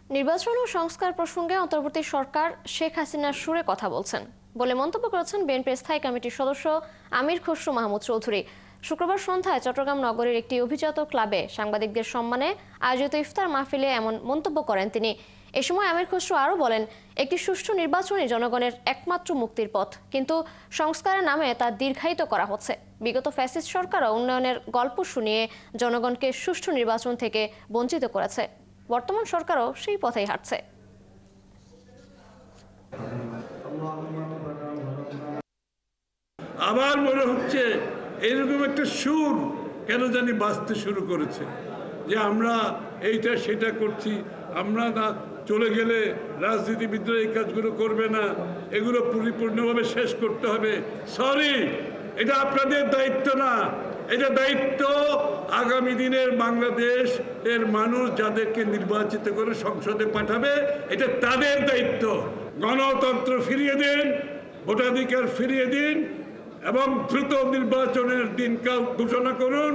নির্বাচন ও সংস্কার প্রসঙ্গে অন্তর্বর্তী সরকার শেখ হাসিনার সুরে কথা বলছেন বলে মন্তব্য করেছেন বিএনপির স্থায়ী কমিটির সদস্য আমির খসরু মাহমুদ চৌধুরী। শুক্রবার সন্ধ্যায় চট্টগ্রাম নগরের একটি অভিজাত ক্লাবে সাংবাদিকদের সম্মানে আয়োজিত ইফতার মাহফিলে এমন মন্তব্য করেন তিনি। এ সময় আমির খসরু আরও বলেন, একটি সুষ্ঠু নির্বাচনই জনগণের একমাত্র মুক্তির পথ, কিন্তু সংস্কারের নামে তা দীর্ঘায়িত করা হচ্ছে। বিগত ফ্যাসিস্ট সরকারও উন্নয়নের গল্প শুনিয়ে জনগণকে সুষ্ঠু নির্বাচন থেকে বঞ্চিত করেছে। বর্তমান সরকারও সেই পথেই হাঁটছে। আবার মনে হচ্ছে এরকম একটা সুর কেন জানি বাজতে শুরু করেছে যে আমরা এইটা সেটা করছি, আমরা না চলে গেলে রাজনীতিবিদরা এই কাজগুলো করবে না, এগুলো পরিপূর্ণভাবে শেষ করতে হবে। সরি, এটা আপনাদের দায়িত্ব না, এটা দায়িত্ব আগামী দিনের বাংলাদেশ এর মানুষ যাদেরকে নির্বাচিত করে সংসদে পাঠাবে, এটা তাদের দায়িত্ব। গণতন্ত্র ফিরিয়ে দিন, ভোটাধিকার ফিরিয়ে দিন এবং দ্রুত নির্বাচনের দিনকাল ঘোষণা করুন।